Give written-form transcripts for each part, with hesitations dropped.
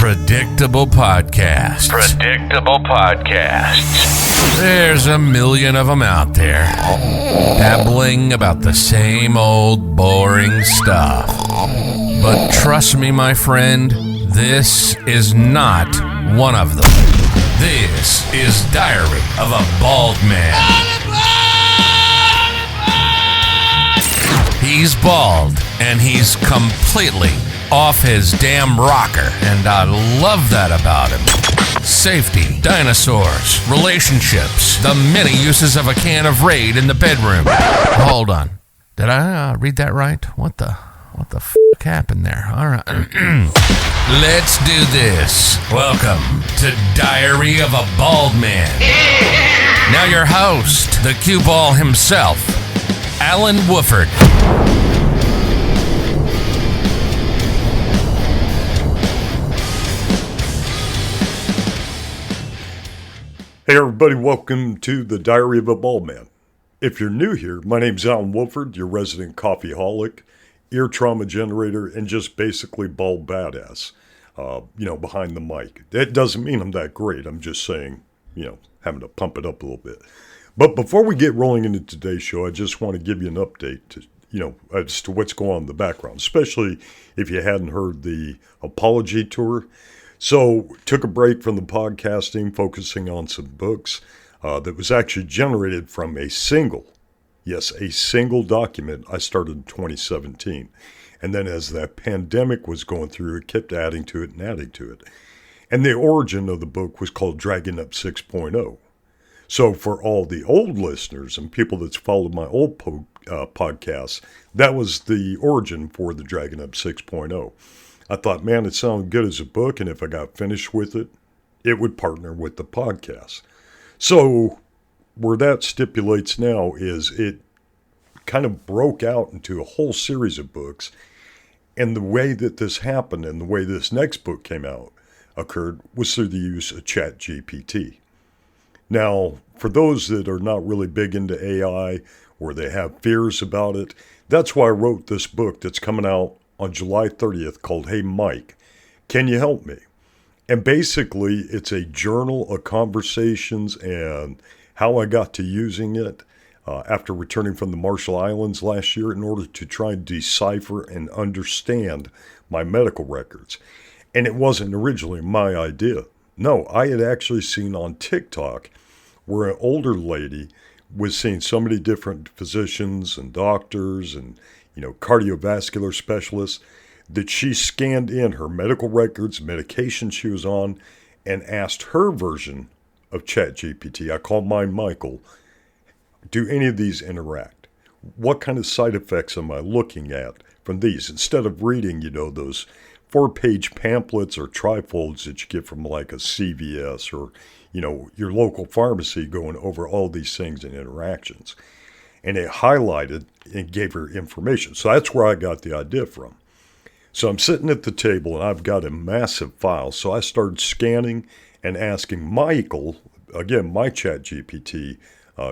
Predictable podcasts. There's a million of them out there, babbling about the same old boring stuff. But trust me, my friend, this is not one of them. This is Diary of a Bald Man. He's bald, and he's completely off his damn rocker, and I love that about him. Safety, dinosaurs, relationships, the many uses of a can of Raid in the bedroom. Hold on. Did I read that right? What the f*** happened there? All right. Let's do this. Welcome to Diary of a Bald Man. Now your host, the cue ball himself, Allen Woffard. Hey everybody, welcome to the Diary of a Bald Man. If you're new here, my name's Allen Woffard, your resident coffeeholic, ear trauma generator, and just basically bald badass, behind the mic. That doesn't mean I'm that great. I'm just saying, having to pump it up a little bit. But before we get rolling into today's show, I just want to give you an update as to what's going on in the background, especially if you hadn't heard the apology tour. So took a break from the podcasting, focusing on some books that was actually generated from a single document I started in 2017. And then as that pandemic was going through, it kept adding to it. And the origin of the book was called Dragging Up 6.0. So for all the old listeners and people that's followed my old podcasts, that was the origin for the Dragging Up 6.0. I thought, man, it sounded good as a book, and if I got finished with it, it would partner with the podcast. So where that stipulates now is it kind of broke out into a whole series of books, and the way that this happened and the way this next book occurred was through the use of ChatGPT. Now, for those that are not really big into AI or they have fears about it, that's why I wrote this book that's coming out on July 30th called Hey Mike, Can You Help Me? And basically it's a journal of conversations and how I got to using it after returning from the Marshall Islands last year in order to try and decipher and understand my medical records. And it wasn't originally my idea. No, I had actually seen on TikTok where an older lady was seeing so many different physicians and doctors and cardiovascular specialists, that she scanned in her medical records, medication she was on, and asked her version of ChatGPT, I call mine Michael, do any of these interact? What kind of side effects am I looking at from these? Instead of reading, those 4-page pamphlets or trifolds that you get from like a CVS or, your local pharmacy going over all these things and interactions. And it highlighted and gave her information. So that's where I got the idea from. So I'm sitting at the table and I've got a massive file. So I started scanning and asking Michael, again, my ChatGPT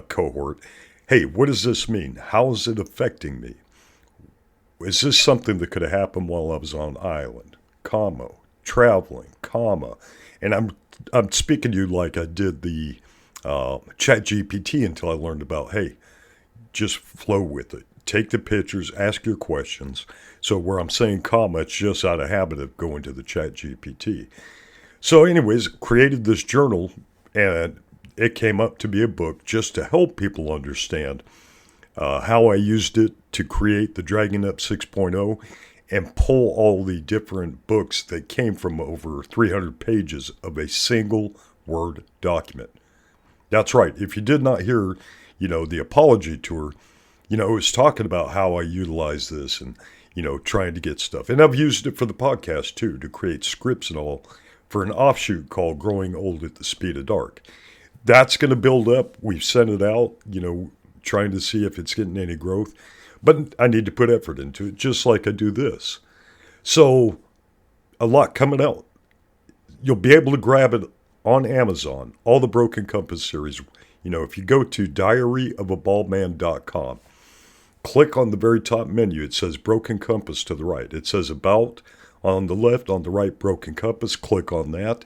cohort, hey, what does this mean? How is it affecting me? Is this something that could have happened while I was on island, traveling, and I'm speaking to you like I did the ChatGPT until I learned about, hey, just flow with it. Take the pictures, ask your questions. So where I'm saying comma, it's just out of habit of going to the ChatGPT. So anyways, created this journal, and it came up to be a book just to help people understand how I used it to create the Dragging Up 6.0 and pull all the different books that came from over 300 pages of a single Word document. That's right. If you did not hear the apology tour, it was talking about how I utilize this and, trying to get stuff. And I've used it for the podcast too, to create scripts and all for an offshoot called Growing Old at the Speed of Dark. That's going to build up. We've sent it out, trying to see if it's getting any growth. But I need to put effort into it, just like I do this. So a lot coming out. You'll be able to grab it on Amazon, all the Broken Compass series. If you go to diaryofabaldman.com, click on the very top menu. It says Broken Compass to the right. It says About, on the left, on the right, Broken Compass. Click on that.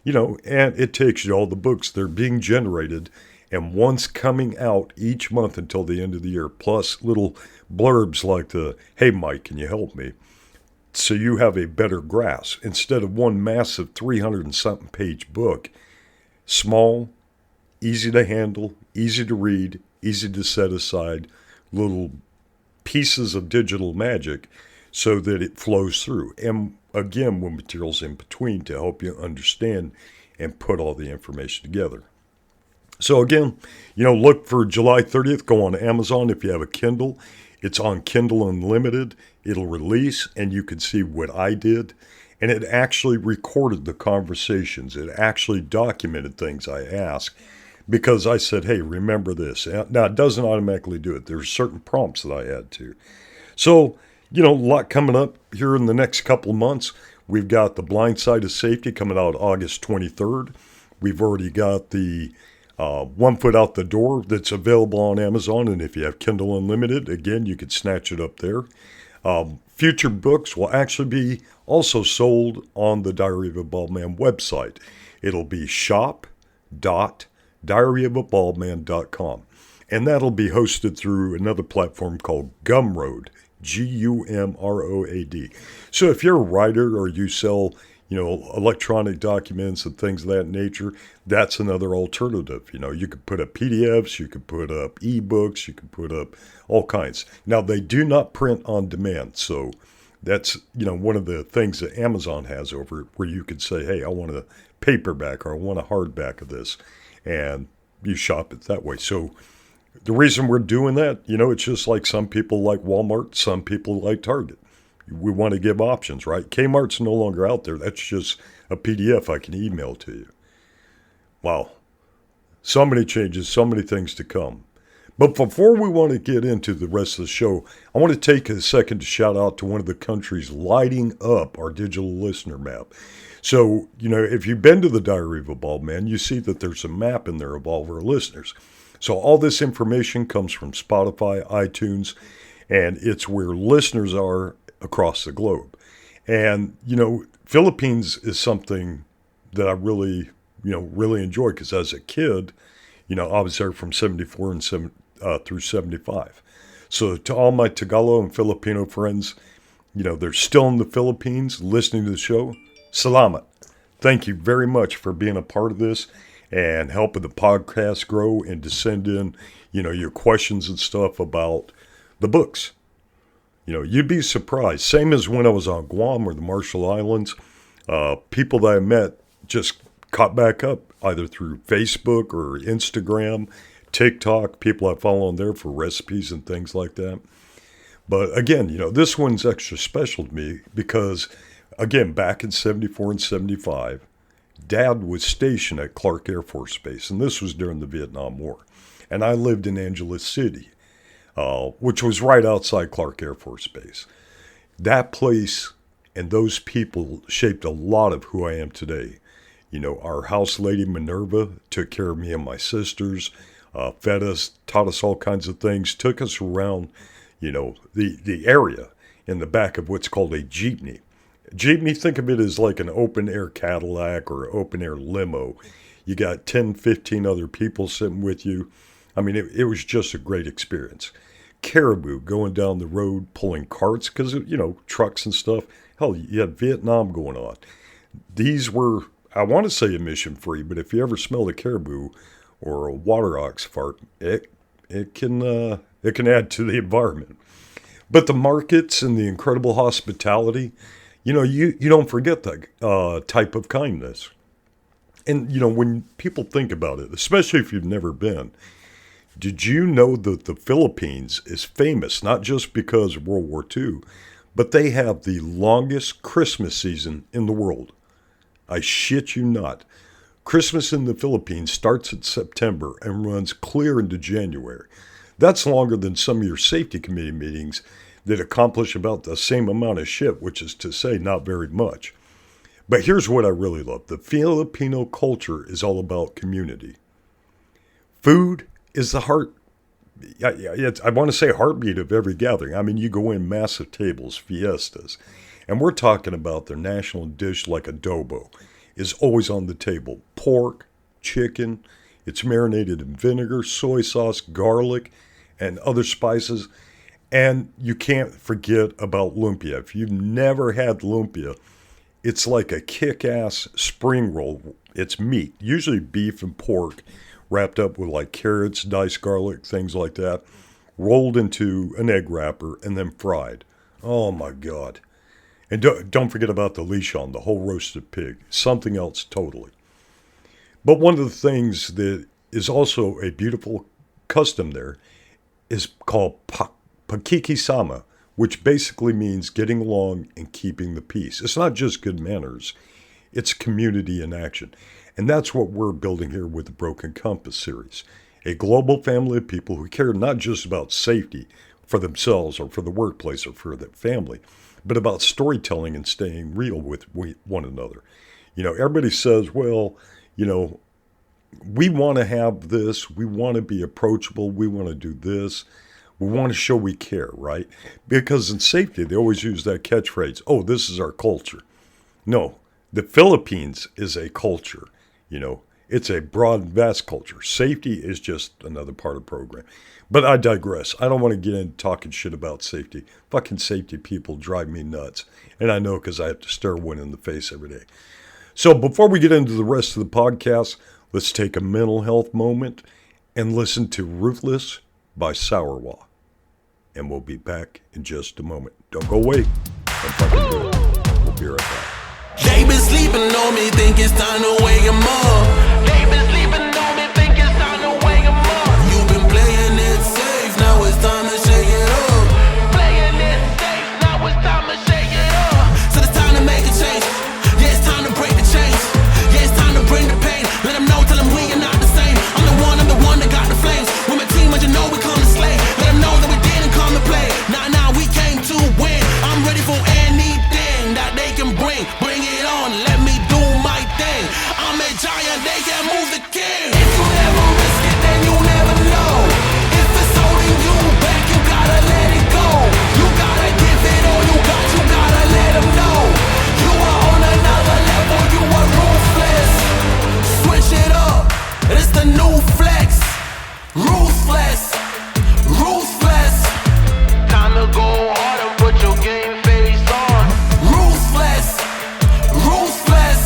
And it takes you to all the books. They're being generated, and one's coming out each month until the end of the year, plus little blurbs like the, hey, Mike, can you help me? So you have a better grasp. Instead of one massive 300 and something page book, small, easy to handle, easy to read, easy to set aside, little pieces of digital magic so that it flows through. And again, with materials in between to help you understand and put all the information together. So again, look for July 30th. Go on Amazon if you have a Kindle. It's on Kindle Unlimited. It'll release, and you can see what I did. And it actually recorded the conversations. It actually documented things I asked because I said, hey, remember this. Now, it doesn't automatically do it. There's certain prompts that I add to. So, a lot coming up here in the next couple of months. We've got The Blind Side of Safety coming out August 23rd. We've already got the 1 Foot Out the Door that's available on Amazon. And if you have Kindle Unlimited, again, you could snatch it up there. Future books will actually be also sold on the Diary of a Bald Man website. It'll be shop.diaryofabaldman.com. And that'll be hosted through another platform called Gumroad, Gumroad. So if you're a writer or you sell, electronic documents and things of that nature, that's another alternative. You could put up PDFs, you could put up ebooks, you could put up all kinds. Now, they do not print on demand. So that's, one of the things that Amazon has over it where you could say, hey, I want a paperback or I want a hardback of this. And you shop it that way. So the reason we're doing that, it's just like some people like Walmart, some people like Target. We want to give options, right? Kmart's no longer out there. That's just a PDF I can email to you. Wow. So many changes, so many things to come. But before we want to get into the rest of the show, I want to take a second to shout out to one of the countries lighting up our digital listener map. So, if you've been to the Diary of a Bald Man, you see that there's a map in there of all of our listeners. So all this information comes from Spotify, iTunes, and it's where listeners are across the globe. And, Philippines is something that I really, really enjoy because as a kid, I was there from 74 and through 75. So to all my Tagalog and Filipino friends, they're still in the Philippines listening to the show. Salamat. Thank you very much for being a part of this and helping the podcast grow and to send in, your questions and stuff about the books. You'd be surprised. Same as when I was on Guam or the Marshall Islands, people that I met just caught back up either through Facebook or Instagram, TikTok, people I follow on there for recipes and things like that. But again, this one's extra special to me because, again, back in 74 and 75, Dad was stationed at Clark Air Force Base, and this was during the Vietnam War. And I lived in Angeles City, which was right outside Clark Air Force Base. That place and those people shaped a lot of who I am today. Our house lady, Minerva, took care of me and my sisters, fed us, taught us all kinds of things, took us around, the area in the back of what's called a jeepney. Jeepney, think of it as like an open-air Cadillac or open-air limo. You got 10, 15 other people sitting with you. I mean, it was just a great experience. Caribou, going down the road, pulling carts, because, trucks and stuff. Hell, you had Vietnam going on. These were, I want to say emission-free, but if you ever smell a caribou or a water ox fart, it can add to the environment. But the markets and the incredible hospitality, you don't forget that type of kindness. And, when people think about it, especially if you've never been, did you know that the Philippines is famous, not just because of World War II, but they have the longest Christmas season in the world? I shit you not. Christmas in the Philippines starts in September and runs clear into January. That's longer than some of your safety committee meetings that accomplish about the same amount of shit, which is to say not very much. But here's what I really love. The Filipino culture is all about community. Food is the heart, I want to say heartbeat of every gathering. I mean, you go in massive tables, fiestas, And we're talking about their national dish like adobo is always on the table. Pork, chicken, it's marinated in vinegar, soy sauce, garlic, and other spices. And you can't forget about lumpia. If you've never had lumpia, it's like a kick-ass spring roll. It's meat, usually beef and pork, wrapped up with like carrots, diced garlic, things like that, rolled into an egg wrapper and then fried. Oh my God. And don't forget about the lichon, the whole roasted pig. Something else totally. But one of the things that is also a beautiful custom there is called pakikisama, which basically means getting along and keeping the peace. It's not just good manners, it's community in action. And that's what we're building here with the Broken Compass series. A global family of people who care not just about safety for themselves or for the workplace or for their family, but about storytelling and staying real with one another. Everybody says, well, we want to have this, we want to be approachable, we want to do this, we want to show we care, right? Because in safety, they always use that catchphrase, oh, this is our culture. No, the Philippines is a culture, It's a broad and vast culture. Safety is just another part of the program. But I digress. I don't want to get into talking shit about safety. Fucking safety people drive me nuts. And I know because I have to stare one in the face every day. So before we get into the rest of the podcast, let's take a mental health moment and listen to Ruthless by Sourwa. And we'll be back in just a moment. Don't go away. I'm fucking good. We'll be right back. They been sleeping on me, think it's time to wake 'em up. They been sleeping on me, think it's time to wake 'em up. You've been playing it safe, now it's time to shake it up. Playing it safe, now it's time to shake it up. So it's time to make a change. Yeah, it's time to break the chains. Yeah, it's time to bring the pain. Let them know, tell them we are not the same. I'm the one that got the flames. With my team, you know we come to slay. Let them know that we didn't come to play. Nah, we came to win. I'm ready for anything that they can bring. Bring it on, let me do my thing. I'm a giant, they can move the king. If you never risk it, then you never know. If it's holding you back, you gotta let it go. You gotta give it all you gotta let them know. You are on another level, you are ruthless. Switch it up, it's the new flex. Ruthless, ruthless. Time to go hard and put your game face on. Ruthless, ruthless.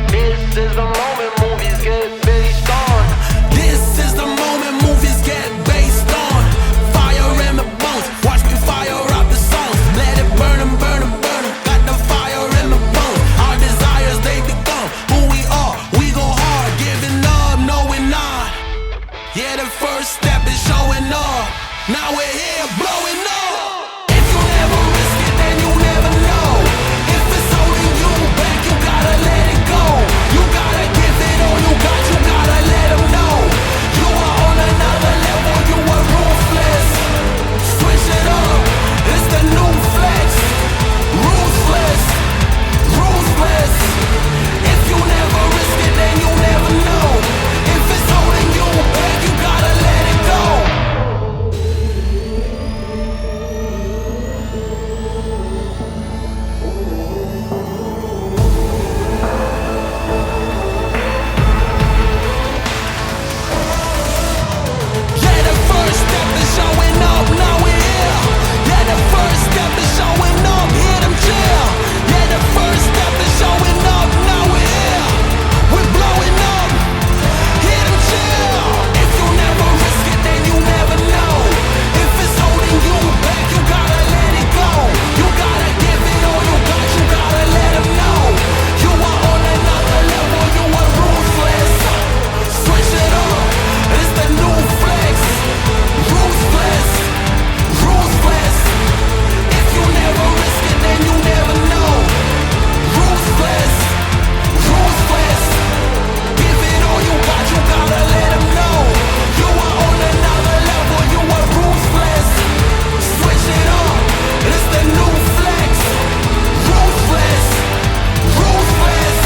This is the moment movies get based on. This is the moment movies get based on. Fire in the bones, watch me fire up the songs. Let it burn 'em, burn 'em, burn 'em. Got the fire in the bones. Our desires, they become who we are. We go hard, giving up, no we're not. Yeah, the first step is showing up. Now we're here blowing up. If you never risk it, then you never know. If it's holding you back, you gotta let it go. You gotta give it all you gotta let them know. You are on another level, you are ruthless. Switch it up, it's the new flex. Ruthless, ruthless. If you never risk it, then you never know. If it's holding you back, you gotta let it go. Yeah, the first step is showing up, now we're here. Yeah, the first step is showing up, hear them chill. Yeah, the first step is showing up, now we're here. We're blowing up, hear them chill. If you never risk it, then you never know. If it's holding you back, you gotta let it go. You gotta give it all you gotta let them know. You are on another level, you are ruthless. Switch it up, it's the new flex. Ruthless, ruthless. If you never risk it, then you never know. Ruthless, ruthless. Give it all you gotta let them know. You are on another level, you are ruthless. Switch it up, it's the new flex. Ruthless, ruthless.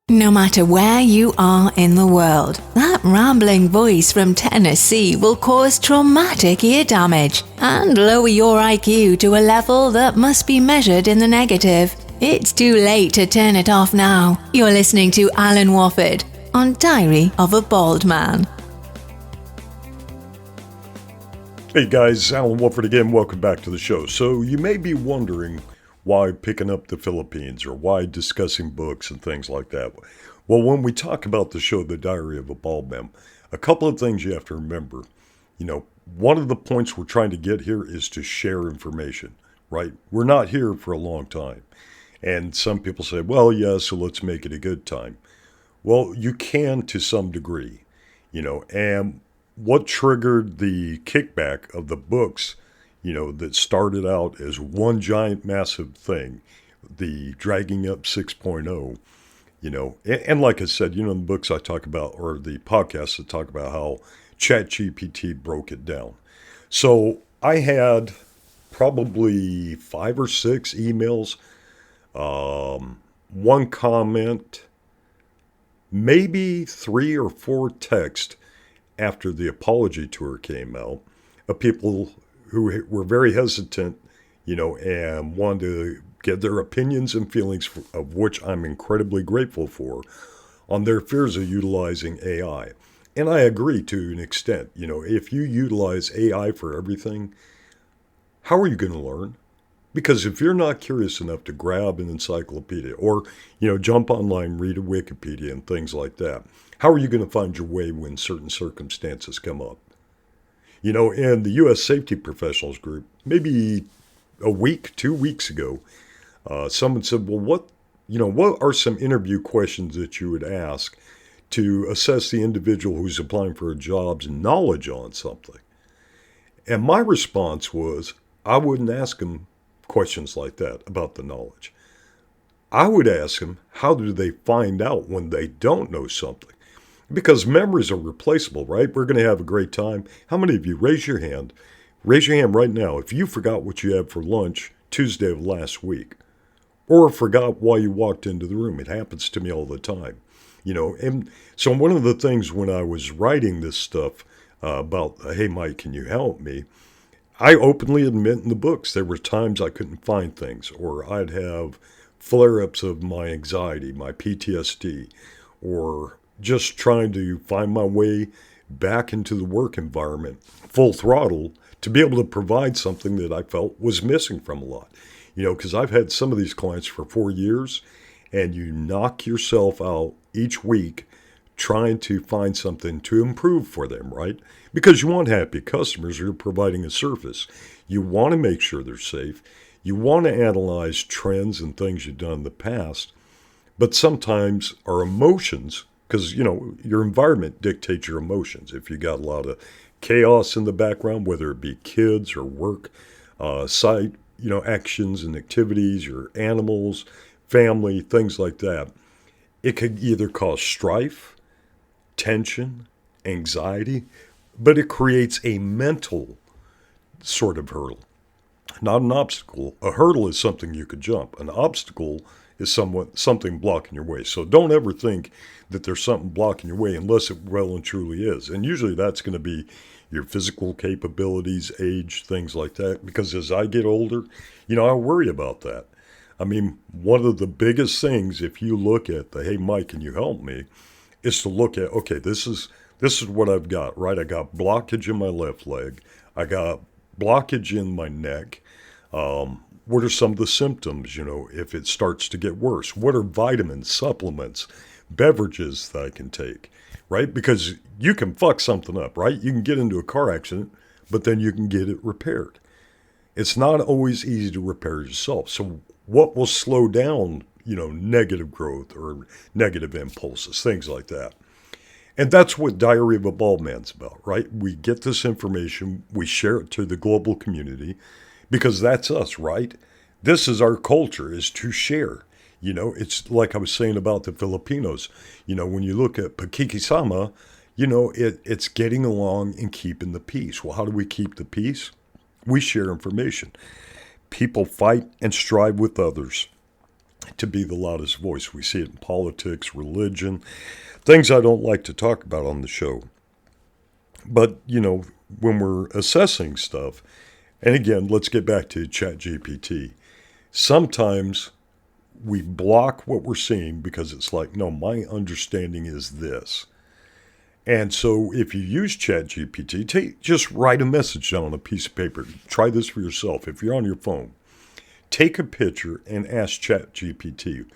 No matter where you are in the world, that That rambling voice from Tennessee will cause traumatic ear damage and lower your IQ to a level that must be measured in the negative. It's too late to turn it off now. You're listening to Allen Woffard on Diary of a Bald Man. Hey guys, Allen Woffard again. Welcome back to the show. So you may be wondering why picking up the Philippines or why discussing books and things like that. Well, when we talk about the show, The Diary of a Bald Man, a couple of things you have to remember. One of the points we're trying to get here is to share information, right? We're not here for a long time. And some people say, well, yeah, so let's make it a good time. Well, you can to some degree, and what triggered the kickback of the books, that started out as one giant massive thing, the Dragging Up 6.0, and like I said, the books I talk about, or the podcasts that talk about how ChatGPT broke it down. So I had probably 5 or 6 emails, one comment, maybe 3 or 4 texts after the apology tour came out of people who were very hesitant, and wanted to get their opinions and feelings, of which I'm incredibly grateful for, on their fears of utilizing AI. And I agree to an extent. If you utilize AI for everything, how are you going to learn? Because if you're not curious enough to grab an encyclopedia or, jump online, read a Wikipedia and things like that, how are you going to find your way when certain circumstances come up? In the U.S. Safety Professionals Group, maybe a week, 2 weeks ago, someone said, well, what are some interview questions that you would ask to assess the individual who's applying for a job's knowledge on something? And my response was, I wouldn't ask them questions like that about the knowledge. I would ask them, how do they find out when they don't know something? Because memories are replaceable, right? We're going to have a great time. How many of you, raise your hand right now if you forgot what you had for lunch Tuesday of last week, or forgot why you walked into the room. It happens to me all the time. And so one of the things when I was writing this stuff about, hey, Mike, can you help me? I openly admit in the books there were times I couldn't find things, or I'd have flare-ups of my anxiety, my PTSD, or just trying to find my way back into the work environment full throttle to be able to provide something that I felt was missing from a lot. Because I've had some of these clients for 4 years, and you knock yourself out each week trying to find something to improve for them, right? Because you want happy customers who are providing a service. You want to make sure they're safe. You want to analyze trends and things you've done in the past. But sometimes our emotions, because, your environment dictates your emotions. If you got a lot of chaos in the background, whether it be kids or work, site, actions and activities, your animals, family, things like that, it could either cause strife, tension, anxiety, but it creates a mental sort of hurdle, not an obstacle. A hurdle is something you could jump. An obstacle is something blocking your way. So don't ever think that there's something blocking your way unless it well and truly is. And usually that's going to be your physical capabilities, age, things like that. Because as I get older, I worry about that. I mean, one of the biggest things, if you look at the, hey, Mike, can you help me, is to look at, okay, this is what I've got, right? I got blockage in my left leg. I got blockage in my neck. What are some of the symptoms, if it starts to get worse? What are vitamins, supplements, beverages that I can take, right? Because you can fuck something up, right? You can get into a car accident, but then you can get it repaired. It's not always easy to repair yourself. So what will slow down, negative growth or negative impulses, things like that? And that's what Diary of a Bald Man's about, right? We get this information, we share it to the global community, because that's us, right? This is our culture, is to share. It's like I was saying about the Filipinos. When you look at Pakikisama, it's getting along and keeping the peace. Well, how do we keep the peace? We share information. People fight and strive with others. to be the loudest voice. We see it in politics, religion, things I don't like to talk about on the show. But, when we're assessing stuff, and again, let's get back to ChatGPT. Sometimes we block what we're seeing because it's like, no, my understanding is this. And so if you use ChatGPT, just write a message down on a piece of paper. Try this for yourself. If you're on your phone, take a picture and ask ChatGPT,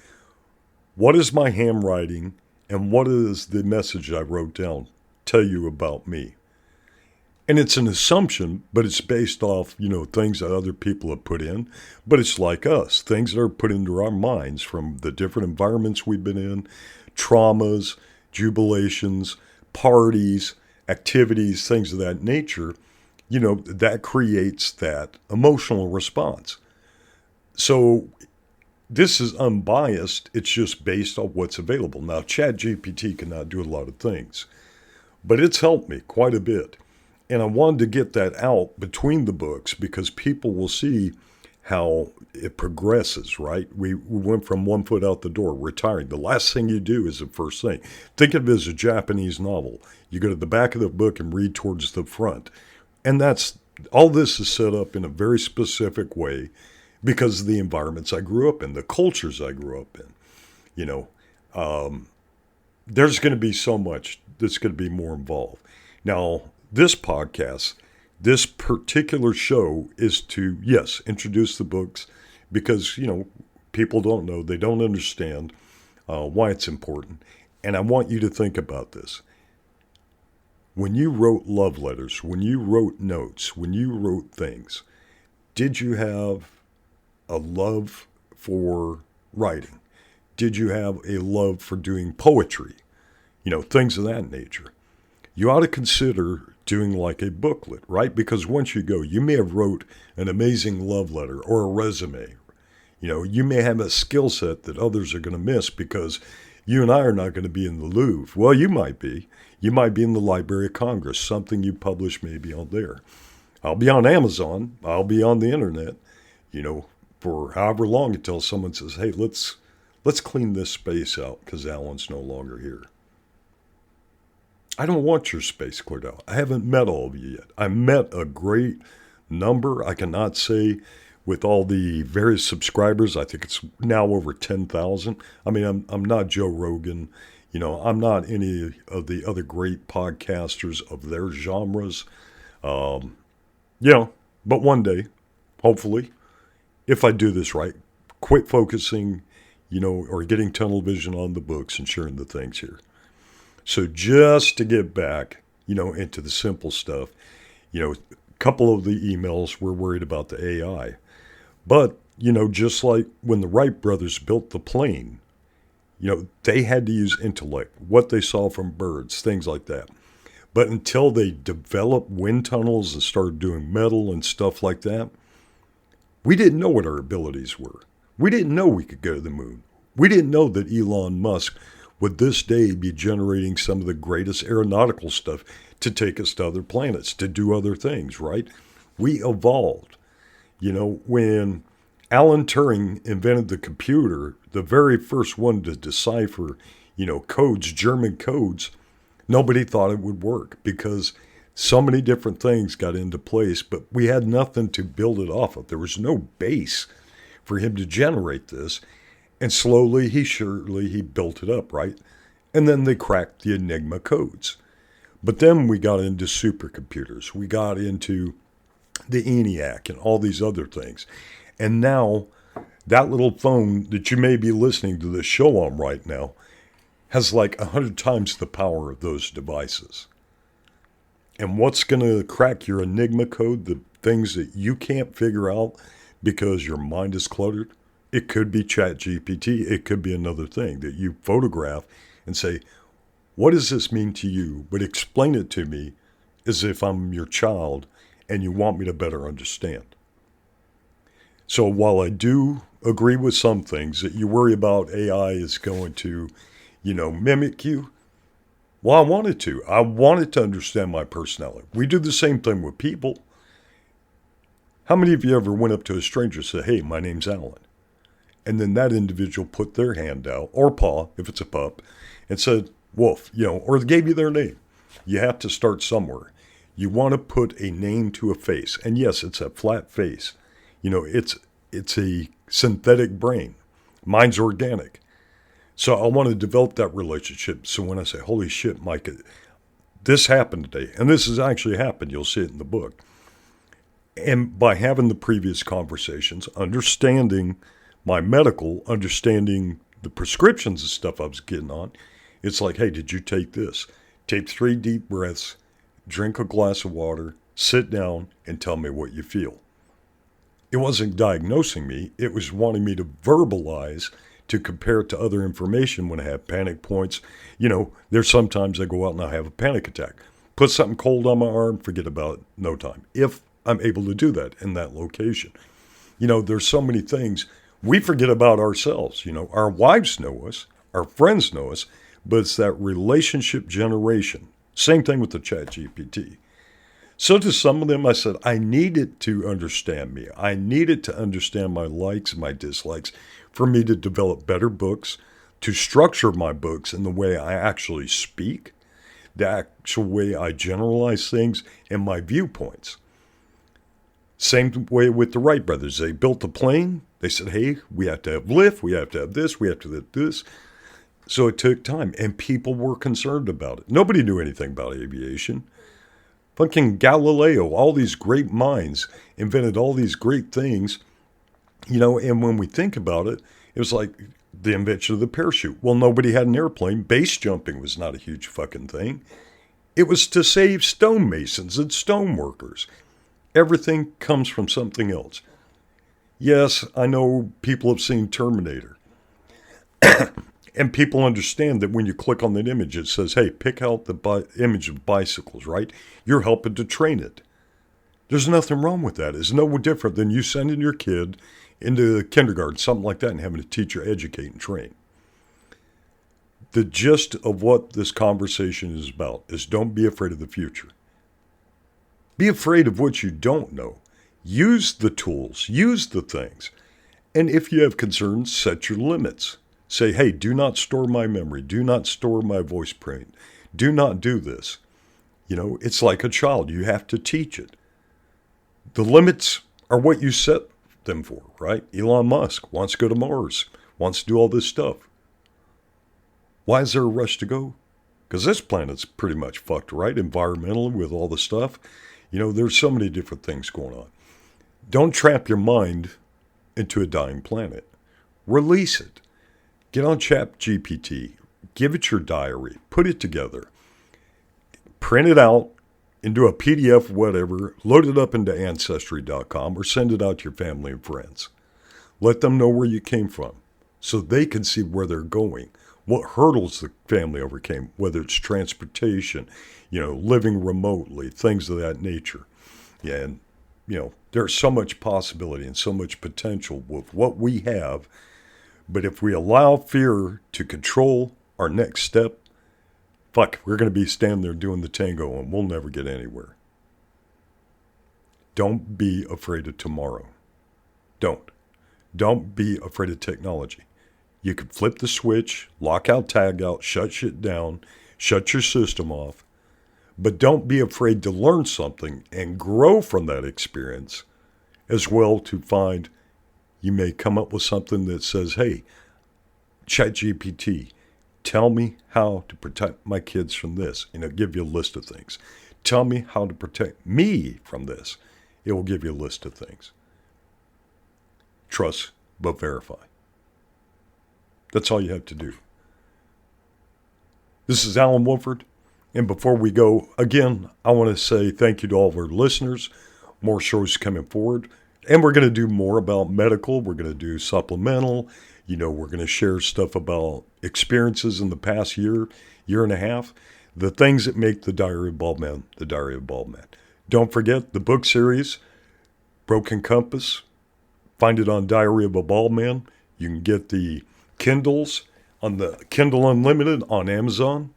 what is my handwriting and what is the message I wrote down tell you about me? And it's an assumption, but it's based off, things that other people have put in. But it's like us, things that are put into our minds from the different environments we've been in, traumas, jubilations, parties, activities, things of that nature, that creates that emotional response. So this is unbiased. It's just based on what's available. Now, ChatGPT cannot do a lot of things, but it's helped me quite a bit. And I wanted to get that out between the books because people will see how it progresses, right? We went from one foot out the door, retiring. The last thing you do is the first thing. Think of it as a Japanese novel. You go to the back of the book and read towards the front. And that's all this is set up in a very specific way because of the environments I grew up in, the cultures I grew up in. There's going to be so much that's going to be more involved. Now, this podcast, this particular show is to, yes, introduce the books because, people don't know, they don't understand why it's important. And I want you to think about this. When you wrote love letters, when you wrote notes, when you wrote things, did you have a love for writing? Did you have a love for doing poetry? Things of that nature. You ought to consider doing like a booklet, right? Because once you go, you may have wrote an amazing love letter or a resume. You may have a skill set that others are going to miss because you and I are not going to be in the Louvre. Well, you might be. You might be in the Library of Congress, something you publish maybe on there. I'll be on Amazon. I'll be on the internet, for however long until someone says, hey, let's clean this space out because Allen's no longer here. I don't want your space cleared out. I haven't met all of you yet. I met a great number. I cannot say with all the various subscribers, I think it's now over 10,000. I mean, I'm not Joe Rogan. I'm not any of the other great podcasters of their genres. But one day, hopefully, if I do this right, quit focusing, or getting tunnel vision on the books and sharing the things here. So just to get back, into the simple stuff, a couple of the emails were worried about the AI. But, just like when the Wright brothers built the plane, they had to use intellect, what they saw from birds, things like that. But until they developed wind tunnels and started doing metal and stuff like that, we didn't know what our abilities were. We didn't know we could go to the moon. We didn't know that Elon Musk would this day be generating some of the greatest aeronautical stuff to take us to other planets, to do other things, right? We evolved. When Alan Turing invented the computer, the very first one to decipher, codes, German codes, nobody thought it would work because so many different things got into place, but we had nothing to build it off of. There was no base for him to generate this. And slowly, he built it up, right? And then they cracked the Enigma codes. But then we got into supercomputers. We got into the ENIAC and all these other things. And now, that little phone that you may be listening to this show on right now has like 100 times the power of those devices. And what's going to crack your Enigma code, the things that you can't figure out because your mind is cluttered? It could be ChatGPT. It could be another thing that you photograph and say, what does this mean to you? But explain it to me as if I'm your child and you want me to better understand. So while I do agree with some things that you worry about AI is going to, mimic you, well, I wanted to. I wanted to understand my personality. We do the same thing with people. How many of you ever went up to a stranger and said, hey, my name's Allen? And then that individual put their hand out, or paw, if it's a pup, and said, Wolf, or they gave you their name. You have to start somewhere. You want to put a name to a face. And yes, it's a flat face. It's a synthetic brain. Mine's organic. So I want to develop that relationship. So when I say, holy shit, Mike, this happened today, and this has actually happened, you'll see it in the book. And by having the previous conversations, understanding my medical, understanding the prescriptions and stuff I was getting on, it's like, hey, did you take this? Take 3 deep breaths, drink a glass of water, sit down, and tell me what you feel. It wasn't diagnosing me. It was wanting me to verbalize, to compare it to other information when I have panic points. There's sometimes I go out and I have a panic attack. Put something cold on my arm, forget about it, no time. If I'm able to do that in that location. There's so many things. We forget about ourselves. Our wives know us, our friends know us, but it's that relationship generation. Same thing with the ChatGPT. So to some of them, I said, I need it to understand me. I need it to understand my likes and my dislikes for me to develop better books, to structure my books in the way I actually speak, the actual way I generalize things, and my viewpoints. Same way with the Wright brothers. They built a plane. They said, hey, we have to have lift. We have to have this. We have to have this. So it took time, and people were concerned about it. Nobody knew anything about aviation. Fucking Galileo, all these great minds invented all these great things, and when we think about it, it was like the invention of the parachute. Well, nobody had an airplane. Base jumping was not a huge fucking thing. It was to save stonemasons and stone workers. Everything comes from something else. Yes, I know people have seen Terminator. And people understand that when you click on that image, it says, hey, pick out the image of bicycles, right? You're helping to train it. There's nothing wrong with that. It's no different than you sending your kid into kindergarten, something like that, and having a teacher educate and train. The gist of what this conversation is about is don't be afraid of the future. Be afraid of what you don't know. Use the tools. Use the things. And if you have concerns, set your limits. Say, hey, do not store my memory. Do not store my voice print. Do not do this. It's like a child. You have to teach it. The limits are what you set them for, right? Elon Musk wants to go to Mars, wants to do all this stuff. Why is there a rush to go? Because this planet's pretty much fucked, right? Environmentally, with all the stuff. There's so many different things going on. Don't trap your mind into a dying planet. Release it. Get on ChatGPT, give it your diary, put it together, print it out into a PDF, whatever, load it up into Ancestry.com or send it out to your family and friends. Let them know where you came from so they can see where they're going, what hurdles the family overcame, whether it's transportation, living remotely, things of that nature. Yeah, and, there's so much possibility and so much potential with what we have. But if we allow fear to control our next step, we're going to be standing there doing the tango and we'll never get anywhere. Don't be afraid of tomorrow. Don't be afraid of technology. You can flip the switch, lock out, tag out, shut shit down, shut your system off. But don't be afraid to learn something and grow from that experience as well to find. You may come up with something that says, hey, ChatGPT, tell me how to protect my kids from this. Give you a list of things. Tell me how to protect me from this. It will give you a list of things. Trust, but verify. That's all you have to do. This is Allen Woffard. And before we go, again, I want to say thank you to all of our listeners. More shows coming forward. And we're going to do more about medical. We're going to do supplemental. We're going to share stuff about experiences in the past year and a half. The things that make the Diary of Bald Man, the Diary of Bald Man. Don't forget the book series, Broken Compass. Find it on Diary of a Bald Man. You can get the Kindles on the Kindle Unlimited on Amazon.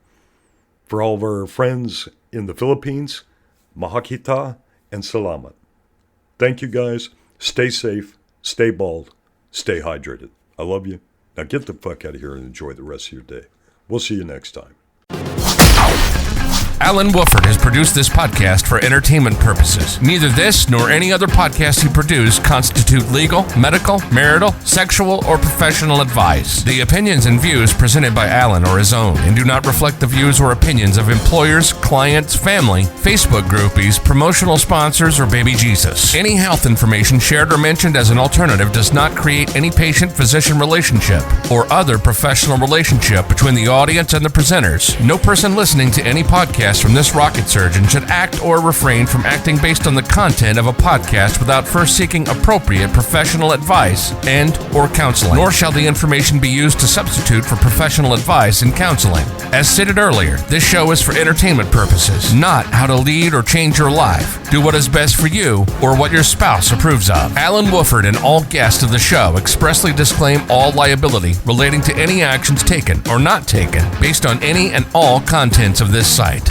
For all of our friends in the Philippines, Mahakita and Salamat. Thank you guys. Stay safe, stay bald, stay hydrated. I love you. Now get the fuck out of here and enjoy the rest of your day. We'll see you next time. Allen Woffard has produced this podcast for entertainment purposes. Neither this nor any other podcast he produced constitute legal, medical, marital, sexual, or professional advice. The opinions and views presented by Allen are his own and do not reflect the views or opinions of employers, clients, family, Facebook groupies, promotional sponsors, or baby Jesus. Any health information shared or mentioned as an alternative does not create any patient-physician relationship or other professional relationship between the audience and the presenters. No person listening to any podcast from this rocket surgeon should act or refrain from acting based on the content of a podcast without first seeking appropriate professional advice and or counseling, nor shall the information be used to substitute for professional advice and counseling. As stated earlier, this show is for entertainment purposes, not how to lead or change your life. Do what is best for you or what your spouse approves of. Allen Woffard and all guests of the show expressly disclaim all liability relating to any actions taken or not taken based on any and all contents of this site.